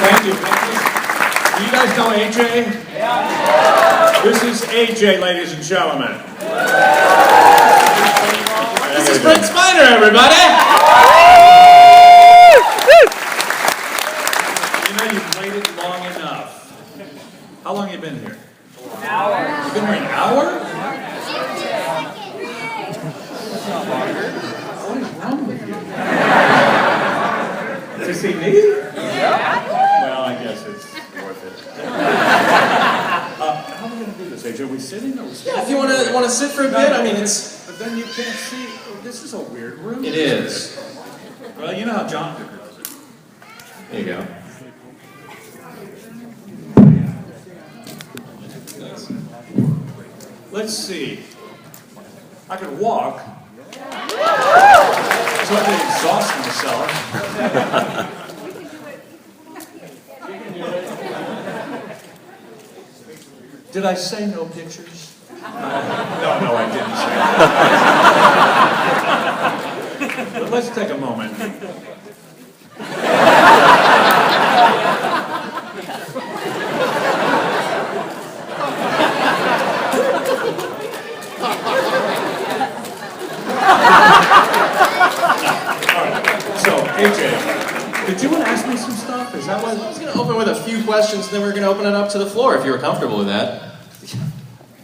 Thank you. Do you guys know AJ? Yeah. This is AJ, ladies and gentlemen. This is Brent Spiner, everybody. You know, you've played it long enough. How long have you been here? An hour. You've been here an hour? What is wrong with you? To see me? Yeah. Well, I guess it's worth it. How are we going to do this, AJ? Are we sitting or are we standing? Yeah, if you want to sit for a bit, I mean, it's... But then you can't see. Oh, this is a weird room. It is. Well, you know how John does it. There you go. Let's see. I could walk. So I can exhaust myself. Did I say no pictures? No, I didn't say that. But let's take a moment. AJ, did you want to ask me some stuff? Is that what? I was going to open with a few questions, then we're going to open it up to the floor, if you were comfortable with that.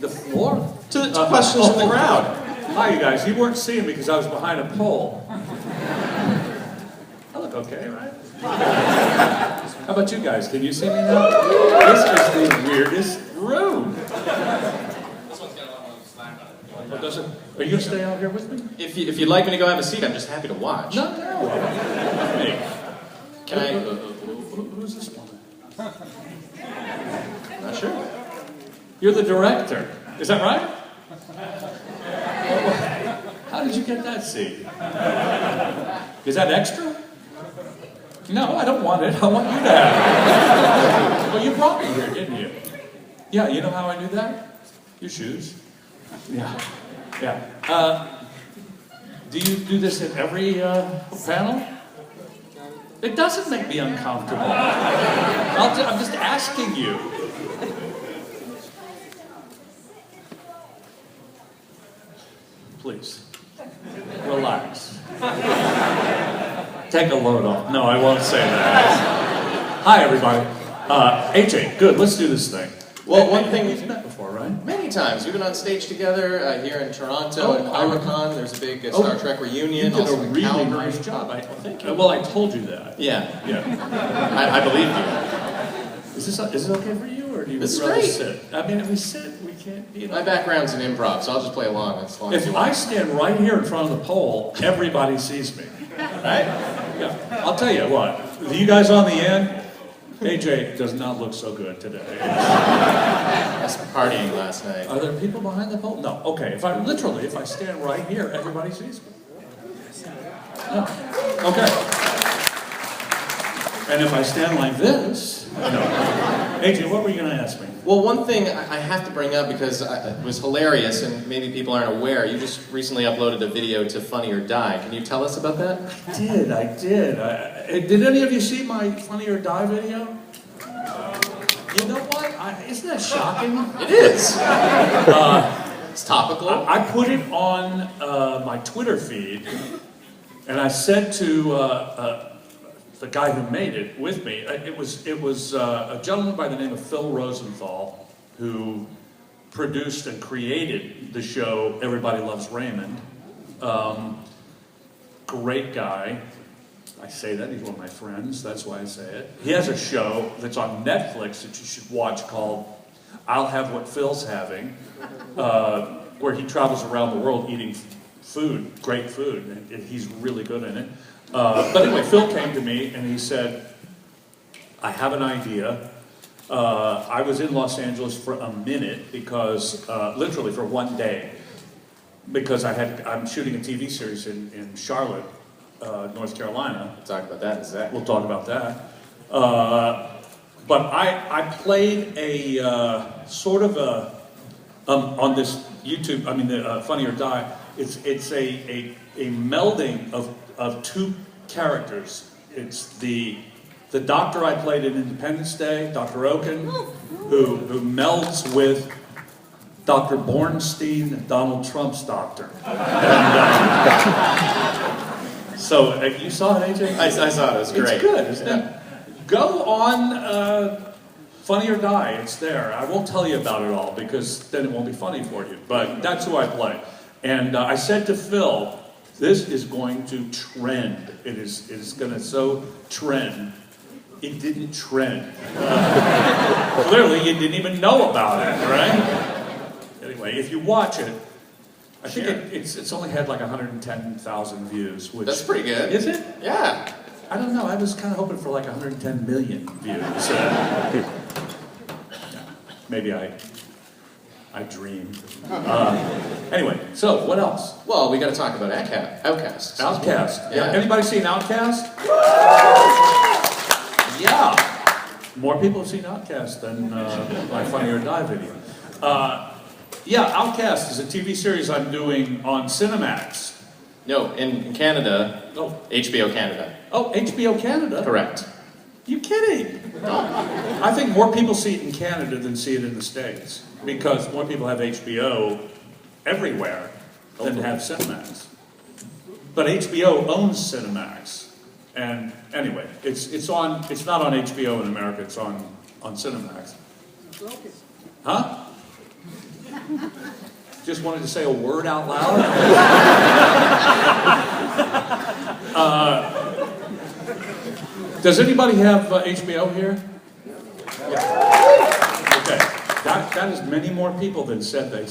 The floor? To questions from the crowd. Hi, you guys. You weren't seeing me because I was behind a pole. I look okay, right? How about you guys? Can you see me now? This is the weirdest room. Oh, does it? Are you going to stay out here with me? If you'd like me to go have a seat, I'm just happy to watch. No. Hey. Can I? Who's this woman? Not sure. You're the director. Is that right? How did you get that seat? Is that extra? No, I don't want it. I want you to have it. Well, you brought me here, didn't you? Yeah, you know how I knew that? Your shoes. Yeah. Do you do this at every panel? It doesn't make me uncomfortable. I'm just asking you. Please, relax. Take a load off. No, I won't say that. Hi, everybody. AJ, good. Let's do this thing. Well, one thing we've met before, right? Many times. We've been on stage together here in Toronto at Comic-Con. There's a big Star Trek reunion. You did a also really Calgary. nice job. Thank you. Well, I told you that. Yeah. Yeah. I believe you. Is it okay for you, or do you This is rather great. sit? I mean, if we sit, we can't. You know. My background's in improv, so I'll just play along as long as you If want. I stand right here in front of the pole, everybody sees me. Right? Yeah. I'll tell you what. You guys on the end, AJ does not look so good today. I was partying last night. Are there people behind the pole? No. Okay. If I stand right here, everybody sees me. No. Okay. And if I stand like this, no. AJ, what were you going to ask me? Well, one thing I have to bring up because it was hilarious and maybe people aren't aware, you just recently uploaded a video to Funny or Die. Can you tell us about that? I did. Did any of you see my Funny or Die video? You know what? Isn't that shocking? It is. It's topical. I put it on my Twitter feed, and I said to the guy who made it with me, it was a gentleman by the name of Phil Rosenthal, who produced and created the show Everybody Loves Raymond. Great guy. I say that, he's one of my friends, that's why I say it. He has a show that's on Netflix that you should watch called I'll Have What Phil's Having, where he travels around the world eating food, great food, and he's really good in it. But anyway, Phil came to me and he said, I have an idea. I was in Los Angeles for a minute because, literally for one day, because I'm shooting a TV series in Charlotte, North Carolina. We'll talk about that in a sec. We'll talk about that. But I played a sort of a, on this YouTube, the Funny or Die, it's a melding of two characters. It's the The doctor I played in Independence Day, Dr. Oken, who melds with Dr. Bornstein, Donald Trump's doctor. So you saw it, AJ? I saw it. It was great. It's good, isn't it? Go on Funny or Die. It's there. I won't tell you about it all because then it won't be funny for you. But that's who I play. And I said to Phil, this is going to trend. It is going to so trend. It didn't trend. Clearly, you didn't even know about it, right? Anyway, if you watch it, I think it's only had like 110,000 views. Which, that's pretty good. Is it? Yeah. I don't know. I was kind of hoping for like 110 million views. Maybe I dreamed. Anyway, so what else? Well, we got to talk about Outcast. Outcast. Yeah. Anybody seen Outcast? Yeah. More people have seen Outcast than my Funny or Die video. Yeah, Outcast is a TV series I'm doing on Cinemax. No, in Canada. Oh. HBO Canada. Oh, HBO Canada? Correct. You kidding? I think more people see it in Canada than see it in the States. Because more people have HBO everywhere than have Cinemax. But HBO owns Cinemax. And anyway, it's not on HBO in America, it's on Cinemax. Huh? Just wanted to say a word out loud. Does anybody have HBO here? Yeah. Okay. That is many more people than said they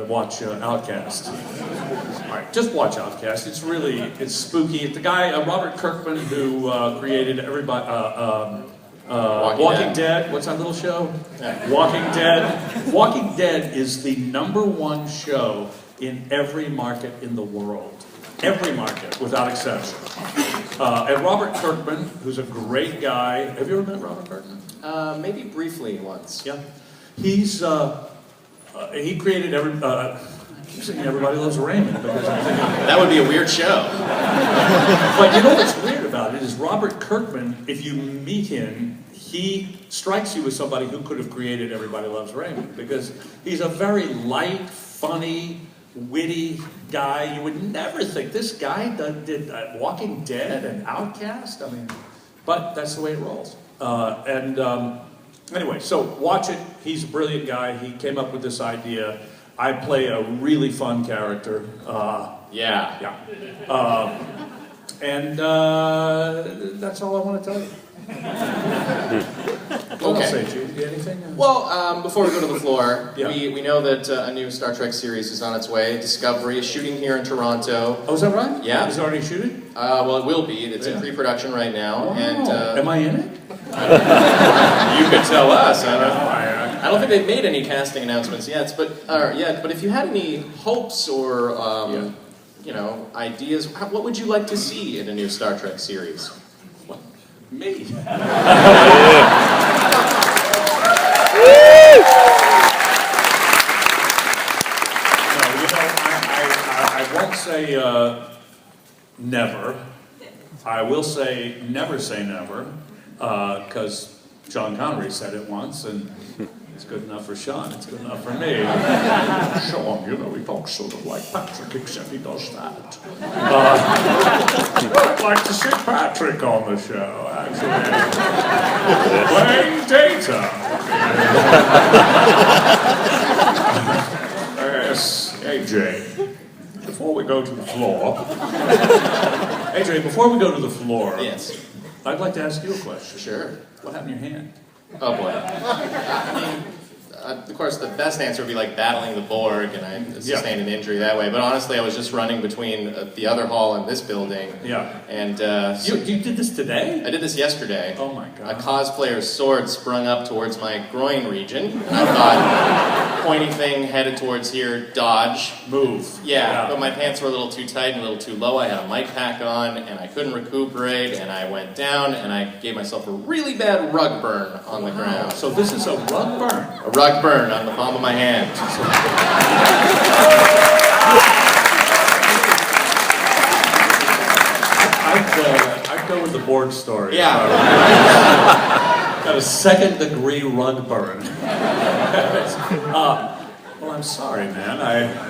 watch Outcast. All right, just watch Outcast. It's spooky. It's the guy Robert Kirkman who created everybody. Walking Dead. What's that little show? Yeah. Walking Dead. Walking Dead is the #1 show in every market in the world. Every market, without exception. And Robert Kirkman, who's a great guy. Have you ever met Robert Kirkman? Maybe briefly once. Yeah. He created I keep saying Everybody Loves Raymond because I'm thinking that would be a weird show. But you know what's weird about it is Robert Kirkman, if you meet him, he strikes you as somebody who could have created Everybody Loves Raymond because he's a very light, funny, witty guy. You would never think this guy did Walking Dead and Outcast. I mean, but that's the way it rolls. Anyway, so watch it. He's a brilliant guy. He came up with this idea. I play a really fun character. Yeah. And that's all I want to tell you. What else, AJ? Did you anything? Well, before we go to the floor, Yeah. we know that a new Star Trek series is on its way. Discovery is shooting here in Toronto. Oh, is that right? Yeah. Is it already shooting? Well, it will be. It's in pre-production right now. Oh. And Am I in it? you could tell us. I don't think they've made any casting announcements yet. But if you had any hopes or ideas, what would you like to see in a new Star Trek series? Me. I won't say never. I will say never say never, because Sean Connery said it once, and it's good enough for Sean, it's good enough for me. Sean, he talks sort of like Patrick, except he does that. I'd like to see Patrick on the show, actually. Playing Data. Yes, AJ. Before we go to the floor, AJ, before we go to the floor, yes, I'd like to ask you a question. Sure. What happened to your hand? Oh boy. Of course, the best answer would be like battling the Borg, and I sustained an injury that way. But honestly, I was just running between the other hall and this building. Yeah. And you did this today? I did this yesterday. Oh my God. A cosplayer's sword sprung up towards my groin region. I thought, pointy thing headed towards here, dodge. Move. Yeah, but my pants were a little too tight and a little too low. I had a mic pack on, and I couldn't recuperate, and I went down, and I gave myself a really bad rug burn on the ground. So this is a rug burn? A rug burn on the palm of my hand. I'd go with the board story. Yeah. Got a second-degree rug burn. Well, I'm sorry, man.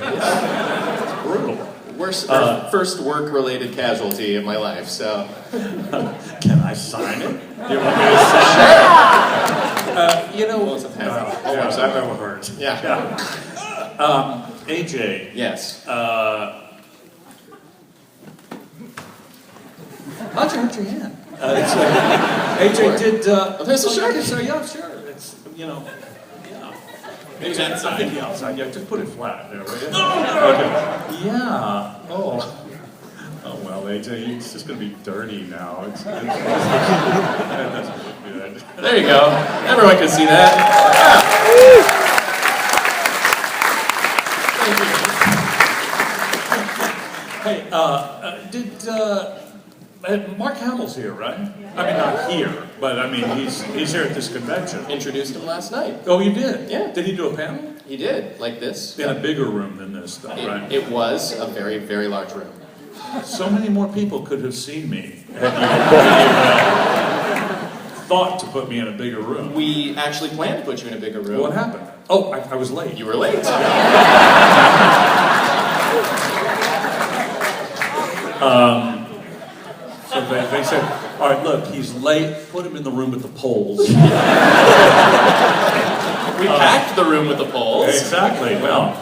It's brutal. First work-related casualty of my life, so. Can I sign it? Do you want me to sign it? You know, I've never heard. Yeah. AJ. Yes. How'd you hurt your hand? AJ did. This is sure. So yeah, sure. It's yeah. Maybe that I side. think the outside. Yeah, just put it flat there, will you? Okay. Yeah. Oh. Oh well, AJ, it's just gonna be dirty now. That doesn't look good. There you go. Everyone can see that. Hey, Mark Hamill's here, right? I mean, not here, but I mean, he's here at this convention. Introduced him last night. Oh, you did? Yeah. Did he do a panel? He did, like this. In a bigger room than this, though, right? It was a very, very large room. So many more people could have seen me had you thought to put me in a bigger room. We actually planned to put you in a bigger room. What happened? Oh, I was late. You were late. So they said, all right, look, he's late, put him in the room with the poles. We packed the room with the poles. Exactly, well.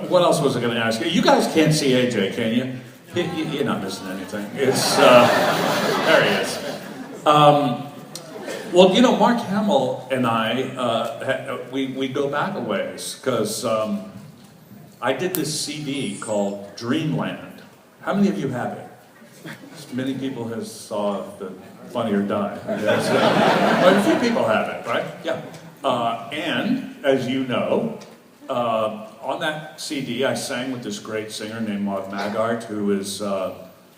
What else was I going to ask you? You guys can't see AJ, can you? You're not missing anything. It's, there he is. Well, you know, Mark Hamill and I, we go back a ways, because I did this CD called Dreamland. How many of you have it? Many people have saw the Funny or Die. Yes. But a few people have it, right? Yeah. And, as you know, on that CD, I sang with this great singer named Maud Maggart, who is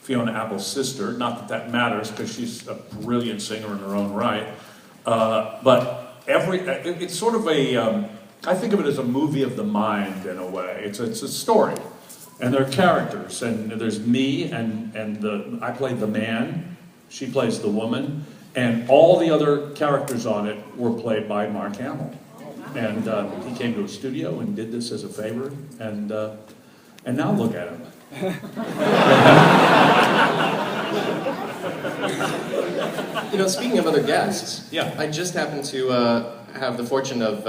Fiona Apple's sister. Not that matters, because she's a brilliant singer in her own right. But it's sort of a, I think of it as a movie of the mind in a way. It's a story, and there are characters, and there's me, and I play the man, she plays the woman, and all the other characters on it were played by Mark Hamill. And he came to a studio and did this as a favor, and now look at him. You know, speaking of other guests, Yeah. I just happened to have the fortune of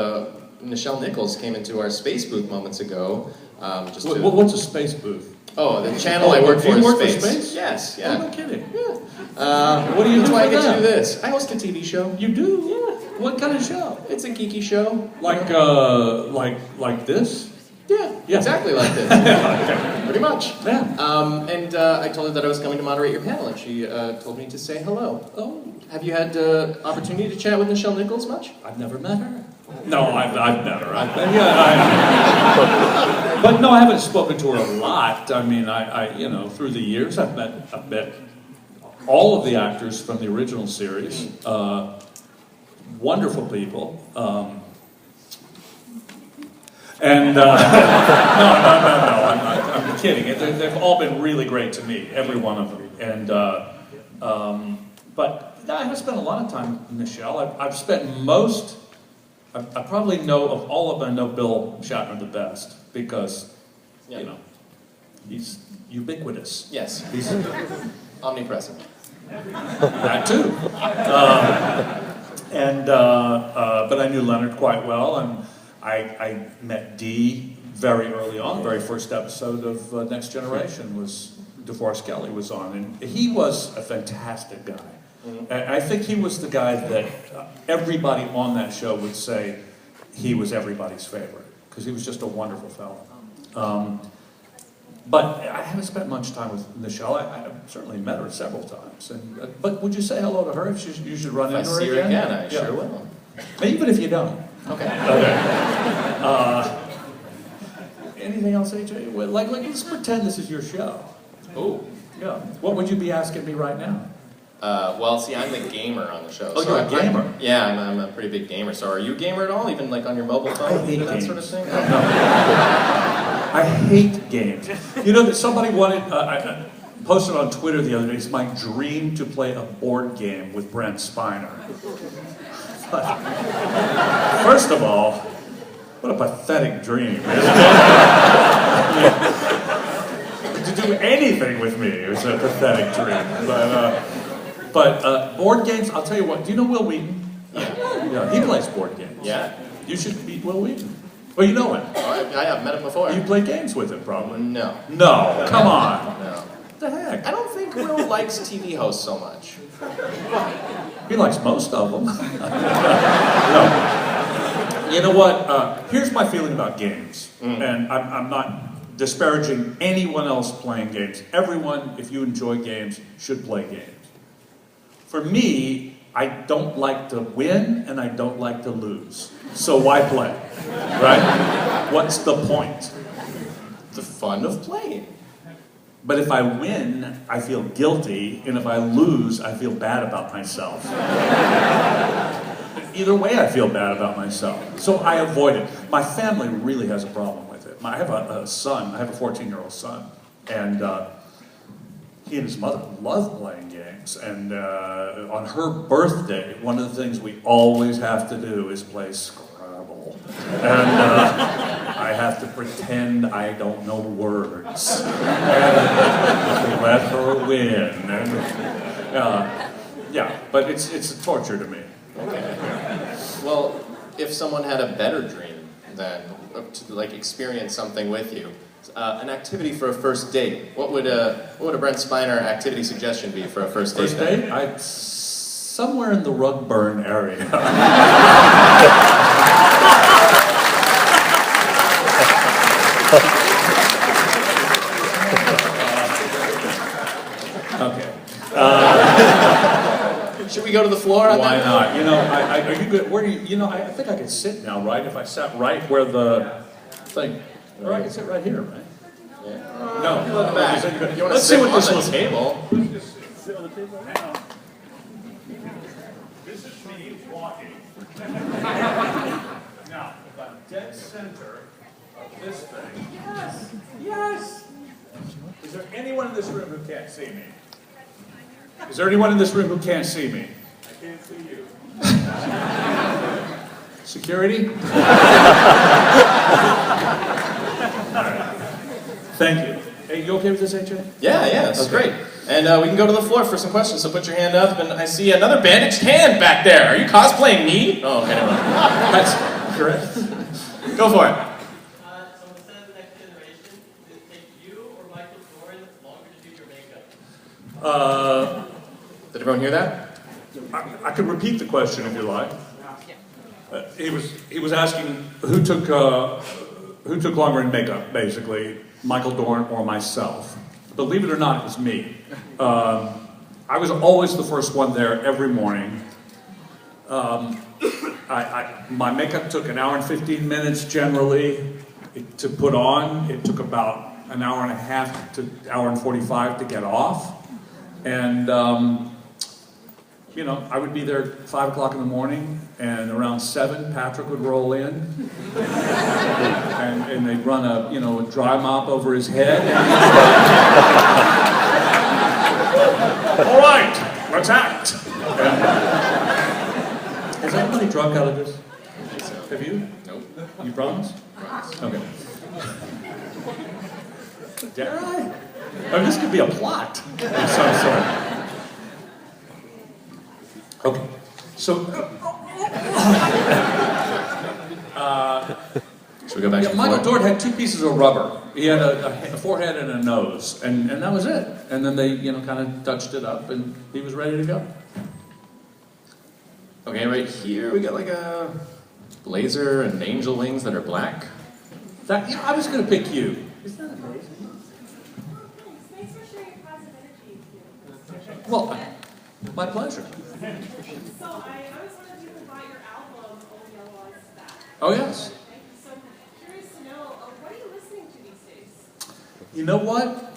Nichelle Nichols came into our space booth moments ago. What's a space booth? Oh, the channel I work do for you is work for Space. Space? Yes, Oh, yeah. no kidding. Yeah. What do you do That's why I for get to them? do this. I host a TV show. You do? Yeah. What kind of show? It's a geeky show. Like this? Yeah, Yeah. exactly like this. Pretty much. Yeah. And I told her that I was coming to moderate your panel, and she told me to say hello. Oh, have you had opportunity to chat with Nichelle Nichols much? I've never met her. No, I've met her. But no, I haven't spoken to her a lot. I mean, I through the years, I've met all of the actors from the original series. Wonderful people. No, I'm kidding. They've all been really great to me, every one of them. And but I haven't spent a lot of time with Nichelle. I've spent most. I probably know of all of them. I know Bill Shatner the best because, he's ubiquitous. Yes. He's Omnipresent. that too. But I knew Leonard quite well, and I met Dee very early on. The very first episode of Next Generation was DeForest Kelley was on, and he was a fantastic guy. Mm-hmm. I think he was the guy that everybody on that show would say he was everybody's favorite, because he was just a wonderful fellow. But I haven't spent much time with Nichelle. I've certainly met her several times. But would you say hello to her if you should run into her again? If I see her again, I sure will. Even if you don't. Okay. Anything else, AJ? Like, let's pretend this is your show. Oh. Yeah. What would you be asking me right now? Well, see, I'm the gamer on the show. Oh, you're a gamer? Yeah, I'm a pretty big gamer. So are you a gamer at all? Even like on your mobile phone? I hate that games. sort of thing? No. I hate games. You know that somebody wanted, posted on Twitter the other day, it's my dream to play a board game with Brent Spiner. But, first of all, what a pathetic dream, isn't it? To do anything with me is a pathetic dream. But board games, I'll tell you what, do you know Will Wheaton? Yeah, he plays board games. Yeah. You should meet Will Wheaton. Well, you know him. I have met him before. You play games with him, probably. No. No, come on. No. What the heck? I don't think Will likes TV hosts so much. He likes most of them. No. You know what? Here's my feeling about games. And I'm not disparaging anyone else playing games. Everyone, if you enjoy games, should play games. For me, I don't like to win and I don't like to lose. So why play? Right? What's the point? The fun of playing. But if I win, I feel guilty, and if I lose, I feel bad about myself. Either way, I feel bad about myself. So I avoid it. My family really has a problem with it. I have a son, I have a 14-year-old son, and he and his mother love playing games. And on her birthday, one of the things we always have to do is play Scrabble. And I have to pretend I don't know words. And let her win. And, yeah, but it's a torture to me. Okay. Well, if someone had a better dream than to like experience something with you, an activity for a first date, what would a Brent Spiner activity suggestion be for a first date? First date? Somewhere in the rug burn area. Okay. Should we go to the floor on Why that? not? You know, are you good? Where do you? I think I could sit now, right? If I sat right where the thing, or I could sit right here, right? Yeah. No. Go in the back. You want to Let's see sit what on this the looks like. table? This is me walking. Now, if I'm dead center of this thing. Yes. Yes. Is there anyone in this room who can't see me? Is there anyone in this room who can't see me? I can't see you. Security? All right. Thank you. Hey, you okay with this, AJ? Yeah, it's Okay. great. And we can go to the floor for some questions, so put your hand up. And I see another bandaged hand back there. Are you cosplaying me? Oh, okay, never mind. That's correct. Go for it. So instead of the next generation, does it take you or Michael Jordan longer to do your makeup? Did everyone hear that? I could repeat the question if you like. He was asking who took longer in makeup, basically, Michael Dorn or myself. Believe it or not, it was me. I was always the first one there every morning. My makeup took an hour and 15 minutes generally to put on. It took about an hour and a half to hour and 45 to get off. And I would be there 5 o'clock in the morning, and around 7, Patrick would roll in, and they'd run a dry mop over his head. All right, let's act. Has anybody drunk out of this? Have you? Nope. You promise? Okay. Dare I? Oh, this could be a plot of some sort. Okay, so Should we go back to the Michael floor? Dorn had 2 pieces of rubber. He had a forehead and a nose, and that was it. And then they, kind of touched it up, and he was ready to go. Okay, right here we got like a blazer and angel wings that are black. I was going to pick you. Isn't that amazing? Thanks for sharing positive energy. Well, my pleasure. So I was wondering if you could buy your album, Old Yellow Eyes Back. Oh, yes. So I'm curious to know, what are you listening to these days? You know what?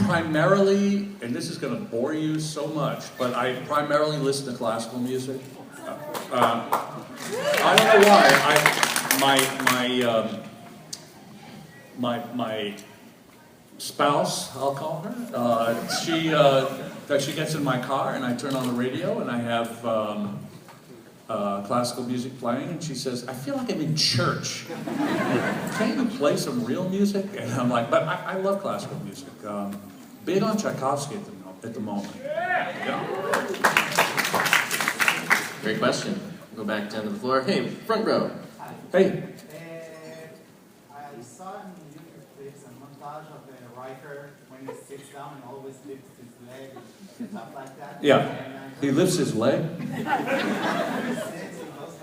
Primarily, and this is going to bore you so much, but I primarily listen to classical music. I don't know why. My spouse, I'll call her. She gets in my car and I turn on the radio and I have classical music playing, and she says, "I feel like I'm in church. Can't you play some real music?" And I'm like, "But I love classical music. Big on Tchaikovsky at the moment." Yeah. Great question. Go back down to the floor. Hey, front row. Hey. I saw in YouTube clips a montage of the writer when he sits down and always lifts his leg and stuff like that. Yeah. He lifts his leg?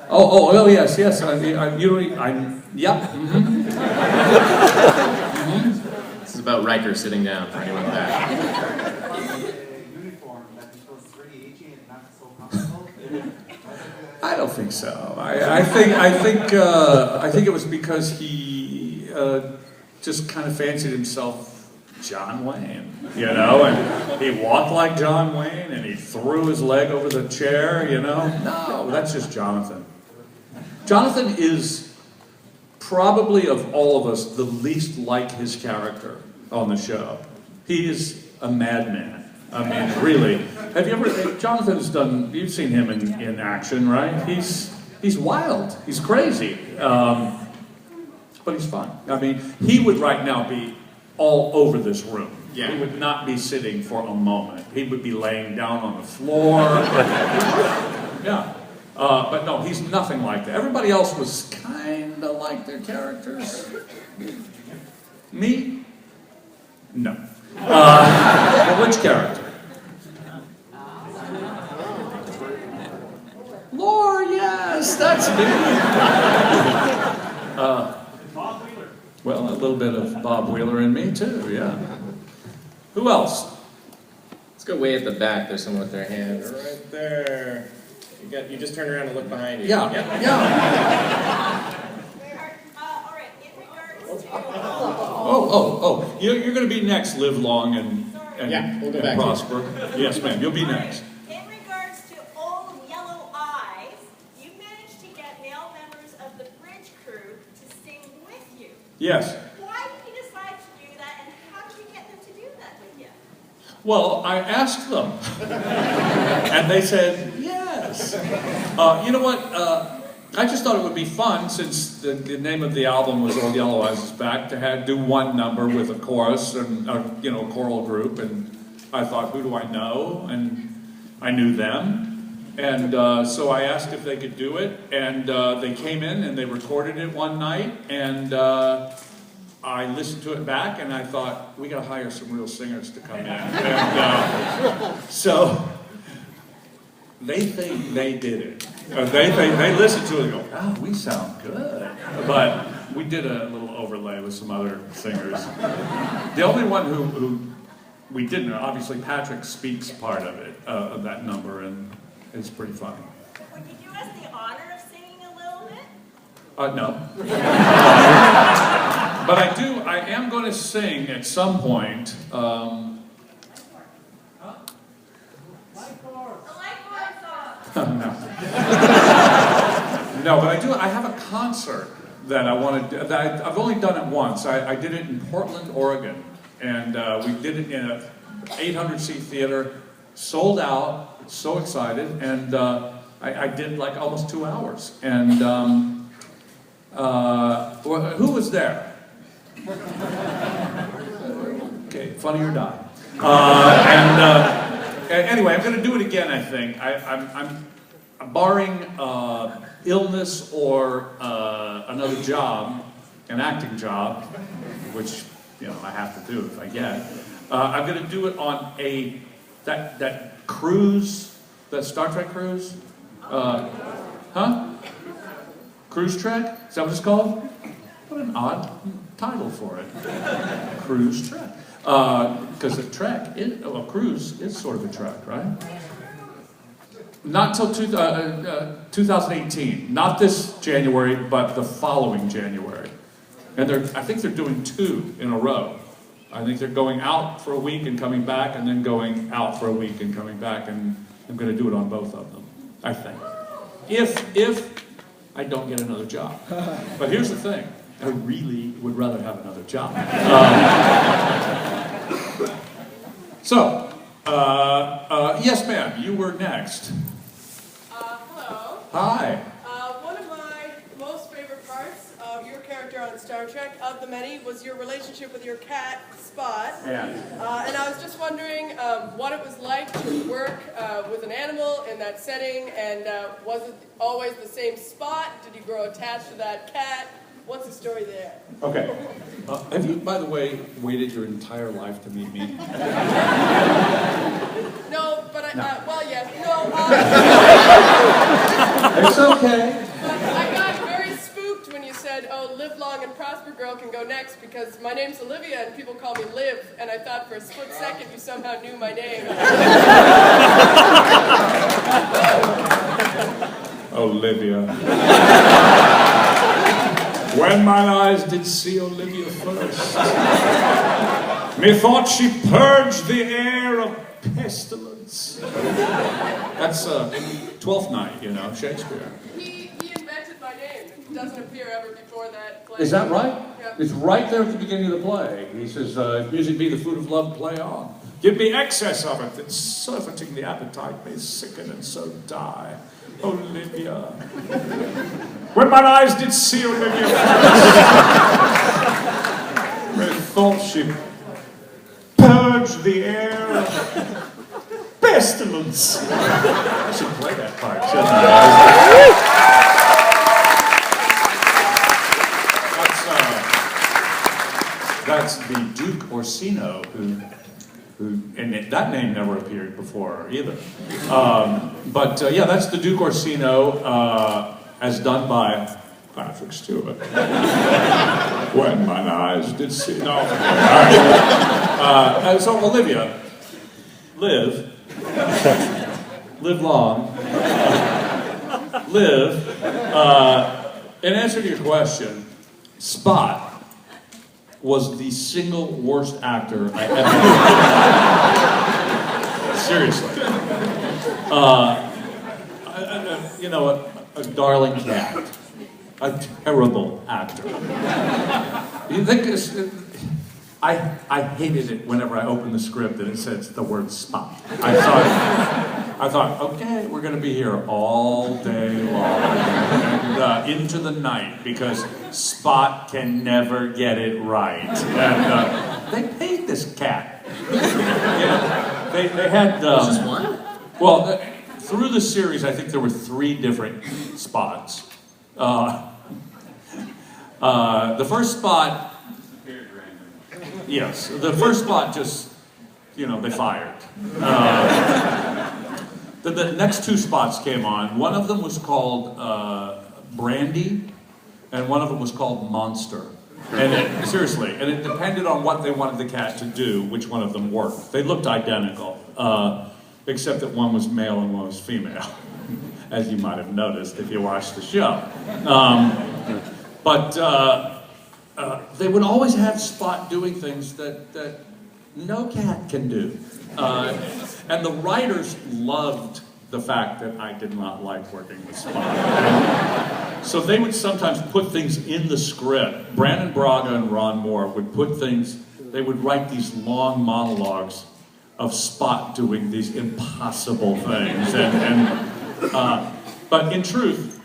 Oh, Yes. Yeah. Mm-hmm. This is about Riker sitting down for anyone back. uniform that it was really itchy and not so comfortable. I don't think so. I think it was because he just kind of fancied himself John Wayne, and he walked like John Wayne, and he threw his leg over the chair, No, that's just Jonathan. Jonathan is probably, of all of us, the least like his character on the show. He is a madman. I mean, really. Have you ever, you've seen him in action, right? He's wild. He's crazy. But he's fun. I mean, he would right now be all over this room. Yeah. He would not be sitting for a moment. He would be laying down on the floor. Yeah. But no, he's nothing like that. Everybody else was kind of like their characters. Me? No. Well, which character? Lore, yes, that's me. Well, a little bit of Bob Wheeler in me too, yeah. Who else? Let's go way at the back. There's someone with their hand right there. You just turn around and look behind you. Yeah. All right, in regards to... You're going to be next. Live long and Yeah, we'll go back to prosper. Yes, ma'am. You'll be next. In regards to Old Yellow Eyes, you managed to get male members of the bridge crew to sing with you. Yes. Why did you decide to do that, and how did you get them to do that with you? Well, I asked them, and they said yes. You know what? I just thought it would be fun, since the name of the album was Old Yellow Eyes Is Back, to do one number with a chorus and a choral group. And I thought, who do I know? And I knew them, and so I asked if they could do it. And they came in and they recorded it one night, and I listened to it back, and I thought, we got to hire some real singers to come in. And so they think they did it. They listen to it and go, "Oh, we sound good." But we did a little overlay with some other singers. The only one who we didn't, obviously Patrick speaks part of it, of that number, and it's pretty funny. Would you do us the honor of singing a little bit? No. But I am going to sing at some point. The Lifeguard song. No, but I have a concert that I want to do. I've only done it once. I did it in Portland, Oregon. And we did it in an 800-seat theater, sold out, so excited. And I did like almost 2 hours. And who was there? Okay, Funny or Die. Anyway, I'm going to do it again, I think. I'm barring illness or another job, an acting job, which I have to do if I get. I'm going to do it on that cruise, that Star Trek cruise. Cruise Trek? Is that what it's called? What an odd title for it. Cruise Trek. Because a cruise is sort of a trek, right? Not until 2018. Not this January, but the following January. And I think they're doing 2 in a row. I think they're going out for a week and coming back, and then going out for a week and coming back, and I'm going to do it on both of them, I think. If I don't get another job. But here's the thing. I really would rather have another job. Yes, ma'am, you were next. Hello. Hi. One of my most favorite parts of your character on Star Trek, of the many, was your relationship with your cat, Spot. Yeah. And I was just wondering what it was like to work with an animal in that setting, and was it always the same Spot? Did you grow attached to that cat? What's the story there? Okay. Have you, by the way, waited your entire life to meet me? No, but well, yes. No, It's okay. I got very spooked when you said, oh, Live Long and Prosper Girl can go next, because my name's Olivia and people call me Liv, and I thought for a split second you somehow knew my name. Olivia. When mine eyes did see Olivia first, methought she purged the air of pestilence. That's Twelfth Night, you know, Shakespeare. He invented my name. It doesn't appear ever before that play. Is that right? Yeah. It's right there at the beginning of the play. He says, if music be the food of love, play on. Give me excess of it, that surfeiting the appetite may sicken and so die. Olivia. When mine eyes did see Olivia first, methought she purged the air of pestilence. I should play that part, shouldn't I? That's the Duke Orsino who and that name never appeared before either. Yeah, that's the Duke Orsino, as done by Patrick Stewart. When mine eyes did see. No. So Olivia, live long, live. In answer to your question, Spot was the single worst actor I ever seriously. You know, a darling cat. A terrible actor. You think I hated it whenever I opened the script and it says the word Spot. I thought, okay, we're going to be here all day long and into the night because Spot can never get it right. And they paid this cat. You know, they had. Just one? Well, through the series, I think there were 3 different Spots. The first Spot. Yes, the first Spot just, you know, they fired. The next 2 Spots came on. One of them was called Brandy, and one of them was called Monster. And seriously, and it depended on what they wanted the cat to do, which one of them worked. They looked identical, except that one was male and one was female, as you might have noticed if you watched the show. They would always have Spot doing things that no cat can do. And the writers loved the fact that I did not like working with Spot. So they would sometimes put things in the script. Brandon Braga and Ron Moore would put things, they would write these long monologues of Spot doing these impossible things. But in truth,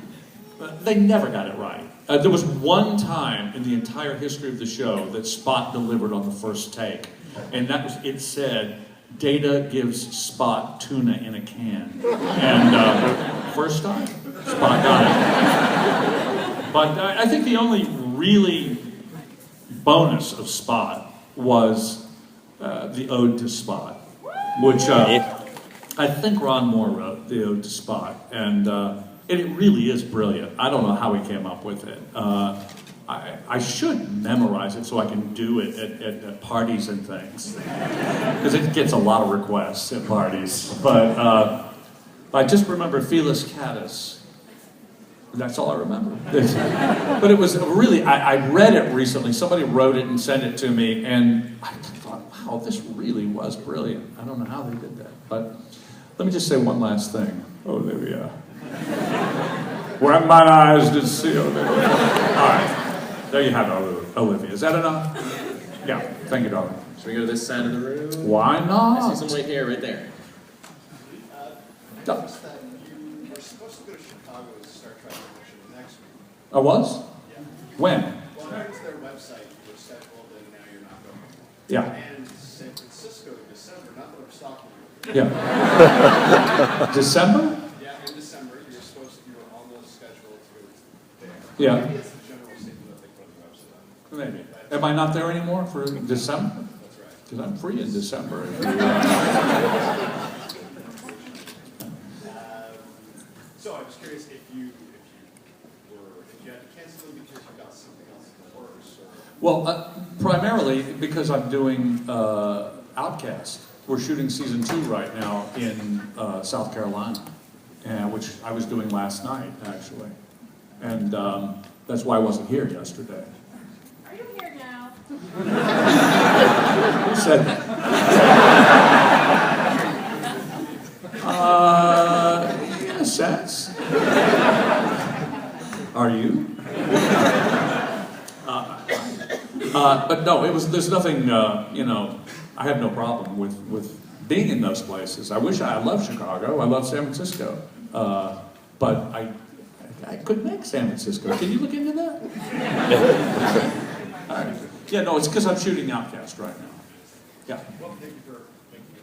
they never got it right. There was one time in the entire history of the show that Spot delivered on the first take. And that was, it said, Data gives Spot tuna in a can. And first time, Spot got it. But I think the only really bonus of Spot was the Ode to Spot, which I think Ron Moore wrote, the Ode to Spot. And it really is brilliant. I don't know how he came up with it. I should memorize it so I can do it at parties and things. Because it gets a lot of requests at parties. But I just remember Felis Catus. That's all I remember. But it was really, I read it recently. Somebody wrote it and sent it to me. And I thought, wow, this really was brilliant. I don't know how they did that. But let me just say one last thing. Olivia. When mine eyes did see Olivia. All right. There you have it, Olivia. Is that enough? Yeah. Thank you, darling. Should we go to this side of the room? Why I not? see some right here, right there. No. You were supposed to go to Chicago to start Trek Convention next week. I was? Yeah. When? Well, according to their website, you were scheduled and now you're not going. Yeah. And San Francisco in December, not that I'm stalking you. Yeah. December? Yeah, in December, you were on the schedule to go there. Yeah. Maybe it's the general statement that they put on the website. Maybe. Am I not there anymore for December? That's right. Because I'm free in December. So I was curious if you had to cancel them because you got something else in the works. Well, primarily because I'm doing Outcast. We're shooting season 2 right now in South Carolina, which I was doing last night, actually. And that's why I wasn't here yesterday. Are you here now? Who said that? In a sense. Are you? But no, there's nothing, I have no problem with being in those places. I love Chicago, I love San Francisco, but I could make San Francisco. Can you look into that? All right. Yeah, no, it's because I'm shooting Outcast right now. Yeah. Well, thank you for making me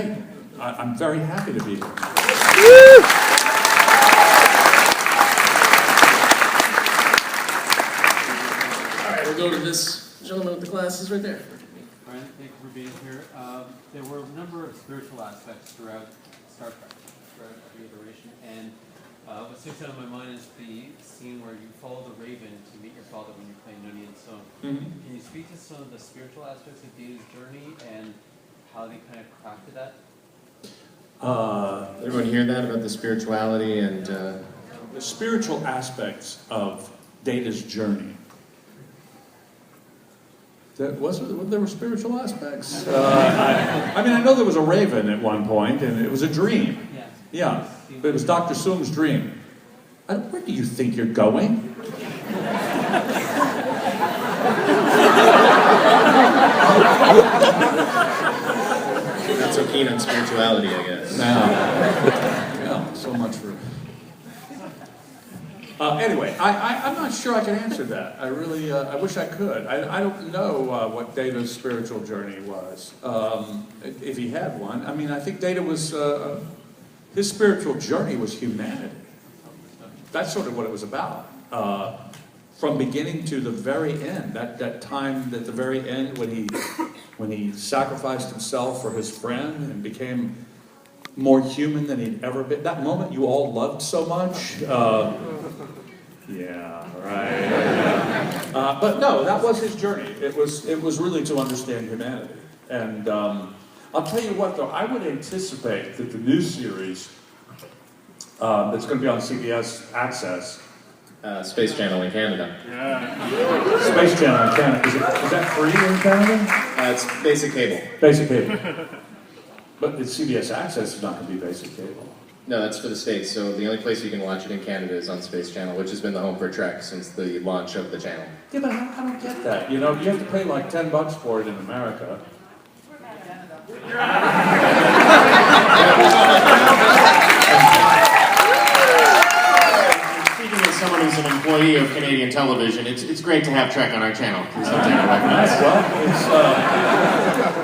here. Hey, I'm very happy to be here. All right, we'll go to this gentleman with the glasses right there. Brent, thank you for being here. There were a number of spiritual aspects throughout Star Trek, throughout every iteration, and what sticks out in my mind is the scene where you follow the Raven to meet your father when you're playing Nuni and Song. Mm-hmm. Can you speak to some of the spiritual aspects of Data's journey and how they kind of crafted that? Everyone hear that about the spirituality and The spiritual aspects of Data's journey. There were spiritual aspects. I mean, I know there was a raven at one point, and it was a dream. Yeah, but it was Dr. Soom's dream. Where do you think you're going? not so keen on spirituality, I guess. Yeah, so much for... Anyway, I'm not sure I can answer that. I really, I wish I could. I don't know what Data's spiritual journey was, if he had one. I mean, I think Data was, his spiritual journey was humanity. That's sort of what it was about. From beginning to the very end, that time at the very end when he sacrificed himself for his friend and became more human than he'd ever been. That moment you all loved so much. Yeah, right. But no, that was his journey. It was really to understand humanity. And I'll tell you what, though, I would anticipate that the new series that's going to be on CBS Access. Space Channel in Canada. Space Channel in Canada. Is that free in Canada? It's basic cable. Basic cable. But it's CBS Access is not going to be basic cable. No, that's for the States. So the only place you can watch it in Canada is on Space Channel, which has been the home for Trek since the launch of the channel. Yeah, but I don't get that. You know, you have to pay like $10 for it in America. Speaking as someone who's an employee of Canadian television, it's great to have Trek on our channel. Please don't take it away from us. Well,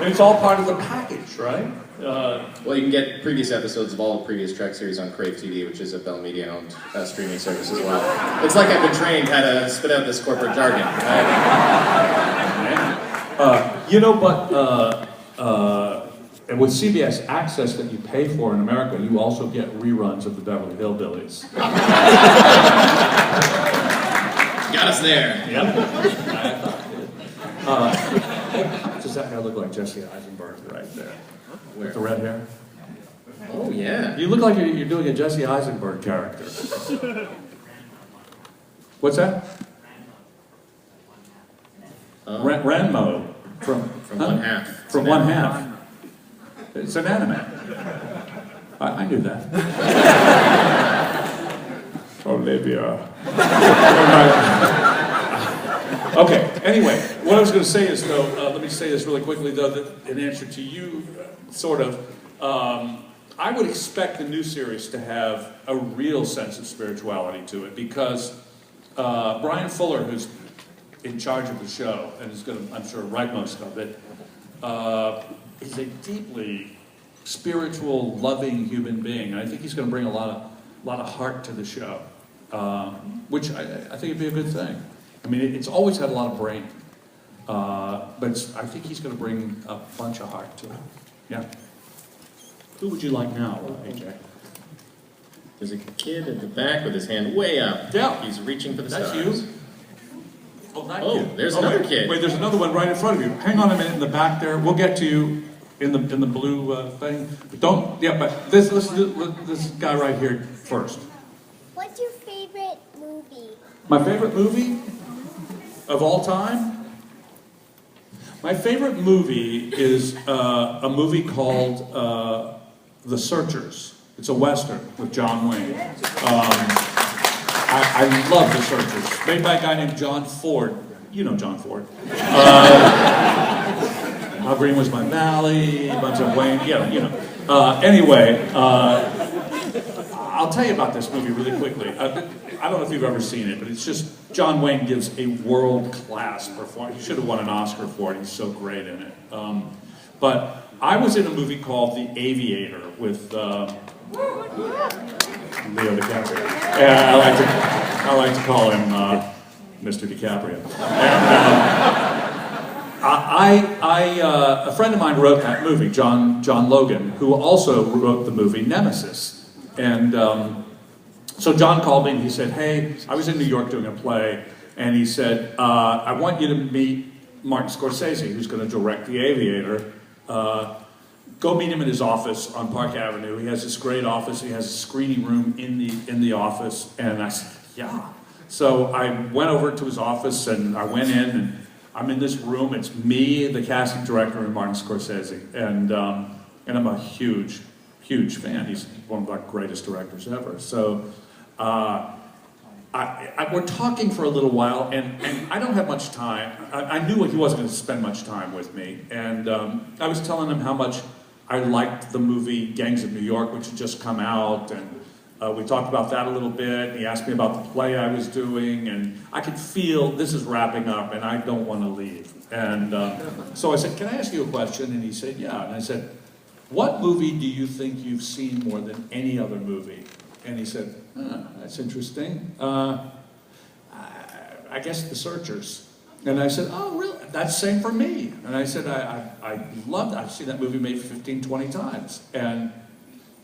it's all part of the package, right? Well, you can get previous episodes of all previous Trek series on Crave TV, which is a Bell Media-owned streaming service as well. It's like I've been trained how to spit out this corporate jargon. You know, but and with CBS Access that you pay for in America, you also get reruns of the Beverly Hillbillies. Got us there. Yep. Does that guy look like Jesse Eisenberg right there? With the red hair? Oh, yeah. You look like you're doing a Jesse Eisenberg character. What's that? Ranmo. From One Half. From One Half. It's an anime. I knew that. Olivia. Okay, anyway, what I was going to say is, though, let me say this really quickly, though, that in answer to you, sort of, I would expect the new series to have a real sense of spirituality to it, because Brian Fuller, who's in charge of the show, and is going to, I'm sure, write most of it, he's a deeply spiritual, loving human being, and I think he's going to bring a lot of heart to the show, which I think would be a good thing. I mean, it's always had a lot of brain, but I think he's going to bring a bunch of heart to it. Yeah. Who would you like now, AJ? There's a kid at the back with his hand way up. Yeah. He's reaching for the That's stars. you. Oh, not Oh, you. there's another wait, kid. Wait, there's another one right in front of you. Hang on a minute in the back there. We'll get to you in the blue thing. But don't. Yeah, but this guy right here first. What's your favorite movie? My favorite movie of all time? My favorite movie is a movie called The Searchers. It's a Western with John Wayne. I love The Searchers. Made by a guy named John Ford. You know John Ford. How Green Was My Valley, a bunch of Wayne, yeah, you know. Anyway, I'll tell you about this movie really quickly. I don't know if you've ever seen it, but it's just John Wayne gives a world-class performance. He should have won an Oscar for it. He's so great in it. But I was in a movie called The Aviator with Leo DiCaprio. Yeah, I like to call him Mr. DiCaprio. And, a friend of mine wrote that movie, John Logan, who also wrote the movie Nemesis. And so John called me and he said, hey, I was in New York doing a play, and he said, I want you to meet Martin Scorsese, who's going to direct The Aviator. Go meet him in his office on Park Avenue. He has this great office. He has a screening room in the office. And I said, yeah. So I went over to his office and I went in, and I'm in this room. It's me, the casting director, and Martin Scorsese. And I'm a huge fan. He's one of our greatest directors ever. So we're talking for a little while, and I don't have much time. I knew he wasn't going to spend much time with me, and I was telling him how much I liked the movie Gangs of New York, which had just come out, and we talked about that a little bit. And he asked me about the play I was doing, and I could feel this is wrapping up, and I don't want to leave. And so I said, can I ask you a question? And he said, yeah. And I said, what movie do you think you've seen more than any other movie? And he said, that's interesting. I guess The Searchers. And I said, oh, really? That's the same for me. And I said, I loved it. I've seen that movie maybe 15, 20 times. And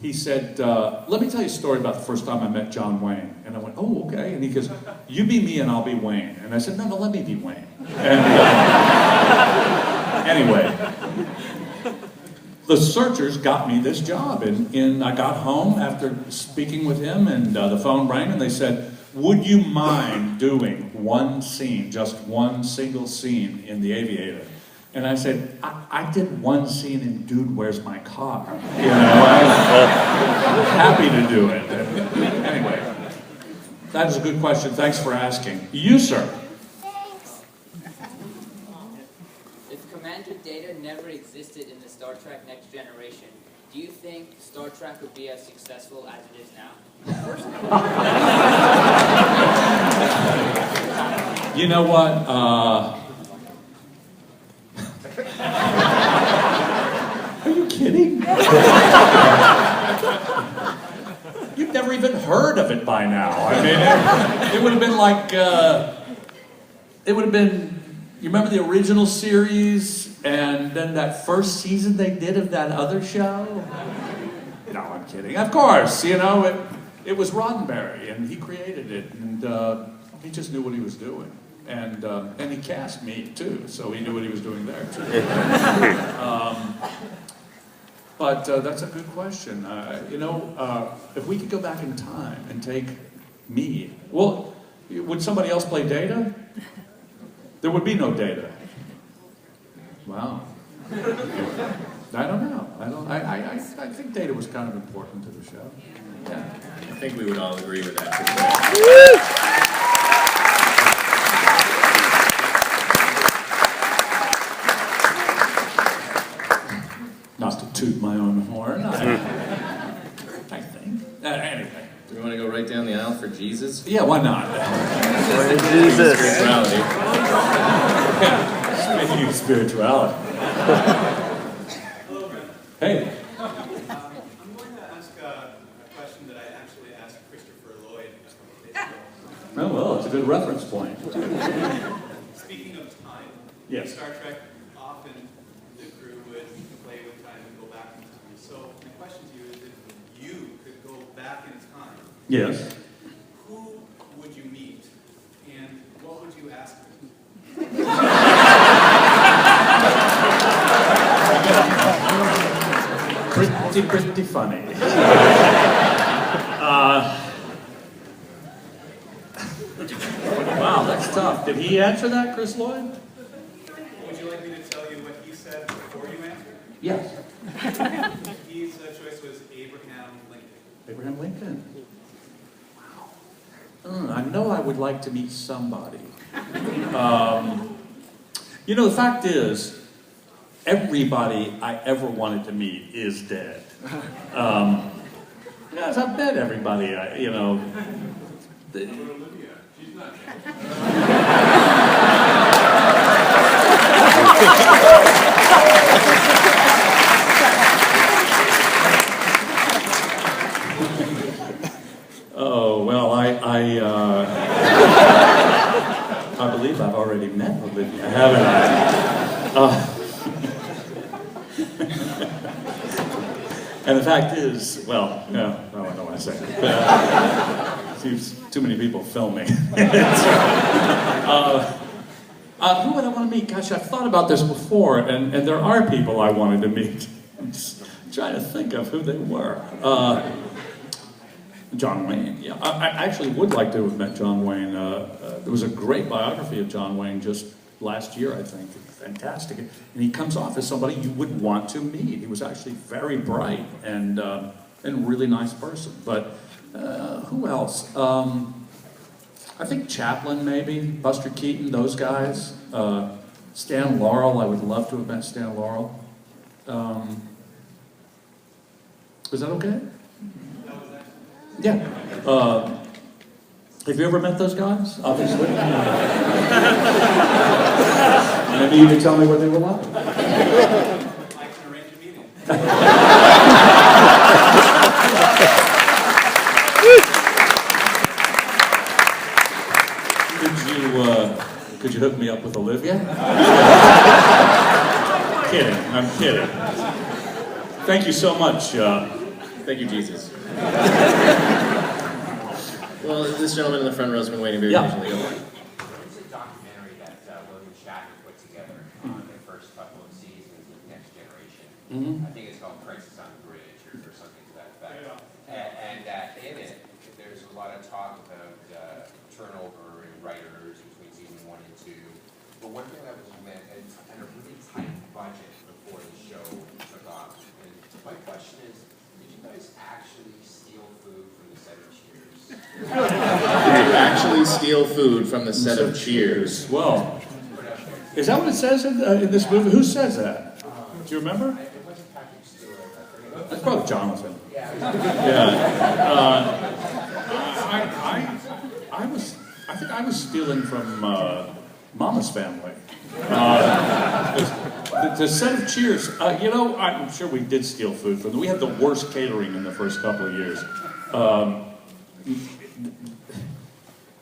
he said, let me tell you a story about the first time I met John Wayne. And I went, oh, okay. And he goes, you be me and I'll be Wayne. And I said, no, let me be Wayne. And anyway, The Searchers got me this job. And I got home after speaking with him, and the phone rang, and they said, would you mind doing one scene, just one single scene in The Aviator? And I said, I did one scene in Dude, Where's My Car? You know, I'm happy to do it. Anyway, that is a good question. Thanks for asking. You, sir. Thanks. If Commander Data never existed in the Star Trek Next Generation, do you think Star Trek would be as successful as it is now? You know what? Are you kidding? You've never even heard of it by now. I mean, it would have been like, it would have been, you remember the original series, and then that first season they did of that other show? No, I'm kidding. Of course, you know, it was Roddenberry, and he created it, and he just knew what he was doing. And he cast me, too, so he knew what he was doing there, too. But that's a good question. You know, if we could go back in time and take me, well, would somebody else play Data? There would be no Data. Wow. I don't know. I think Data was kind of important to the show. Yeah. I think we would all agree with that. toot my own horn. I think. Anyway. Do we want to go right down the aisle for Jesus? Yeah, why not? Jesus. Spirituality. Speaking of spirituality. Hello, Brent. Hey. I'm going to ask a question that I actually asked Christopher Lloyd a couple of days ago. Oh, well, it's a good reference point. Speaking of time, Yes. in Star Trek, often the crew would play with time and go back in time. So my question to you is, if you could go back in time, Yes. who would you meet, and what would you ask them? Pretty funny. Wow, that's tough. Did he answer that, Chris Lloyd? Would you like me to tell you what he said before you answered? Yes. His choice was Abraham Lincoln. Abraham Lincoln. Wow. I know I would like to meet somebody. You know, the fact is, everybody I ever wanted to meet is dead. Yes, I bet everybody, you know. Olivia, she's not dead. Oh, well, I believe I've already met Olivia, haven't I? And the fact is, well, no, I don't want to say it. Seems too many people filming. Who would I want to meet? Gosh, I've thought about this before, and there are people I wanted to meet. I'm just trying to think of who they were. John Wayne, yeah. I actually would like to have met John Wayne. There was a great biography of John Wayne just last year, I think. Fantastic. And he comes off as somebody you would want to meet. He was actually very bright and a really nice person. But who else? I think Chaplin, maybe. Buster Keaton, those guys. Stan Laurel, I would love to have met Stan Laurel. Is that okay? Yeah. Have you ever met those guys? Obviously. Maybe you could tell me what they were like. I can arrange a meeting. Could you hook me up with Olivia? I'm kidding. Thank you so much. Thank you, Jesus. Well, this gentleman in the front row has been waiting very patiently. Go on. There's a documentary that William Shatner put together on the first couple of seasons of Next Generation. Mm-hmm. I think it's called Crisis on the Bridge or something to that effect. And in it, there's a lot of talk about turnover in writers between season 1 and 2. But one thing that was meant, it's kind of really tight budget before the show took off. And my question is, did you guys actually steal food from the set of Cheers? Did you actually steal food from the set of Cheers? Well, is that what it says in this movie? Who says that? Do you remember? It wasn't Patrick Stewart. That's probably Jonathan. Yeah. I think I was stealing from Mama's Family. The set of Cheers, I'm sure we did steal food from them. We had the worst catering in the first couple of years.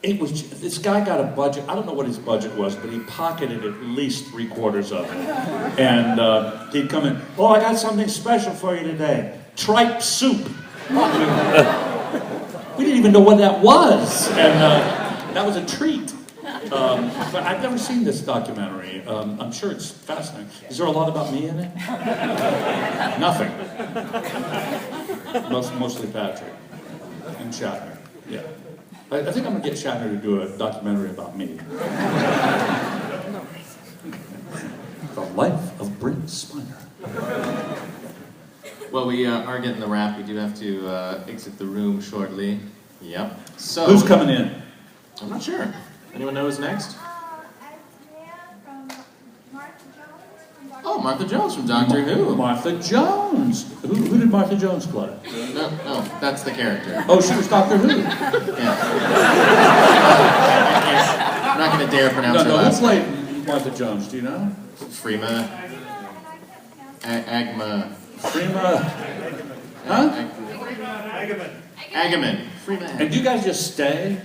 This guy got a budget, I don't know what his budget was, but he pocketed at least 3/4 of it. And he'd come in, oh, I got something special for you today. Tripe soup. We didn't even know what that was. And that was a treat. But I've never seen this documentary. I'm sure it's fascinating. Is there a lot about me in it? Nothing. Mostly Patrick and Shatner. Yeah. I think I'm going to get Shatner to do a documentary about me. The Life of Brent Spiner. Well, we are getting the wrap. We do have to exit the room shortly. Yep. So who's coming in? I'm not sure. Anyone know who's next? From Mark Jones. Oh, Oh, Martha Jones from Doctor Who. Martha Jones. Who did Martha Jones play? No, that's the character. Oh, she was Doctor Who. Yeah. I'm not going to dare pronounce her Who last name. played Martha Jones? Do you know? Freema. Agma. Freema. Huh? Agaman. Freema. And do you guys just stay?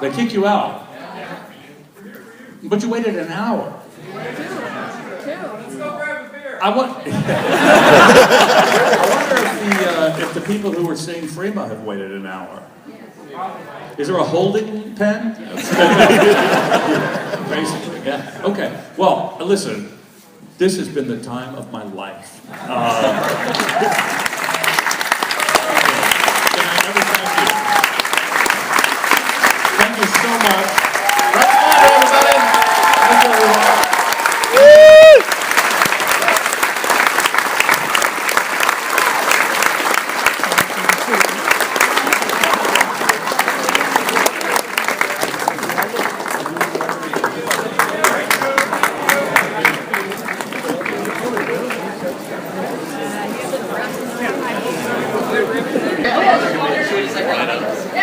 They kick you out. But you waited an hour. I wonder if the people who were seeing Freema have waited an hour. Is there a holding pen? Basically, yeah. Okay. Well, listen. This has been the time of my life. Can I ever thank you? Thank you so much. Brent Spiner, everybody. Thank you, everyone. Sure, it's like right up.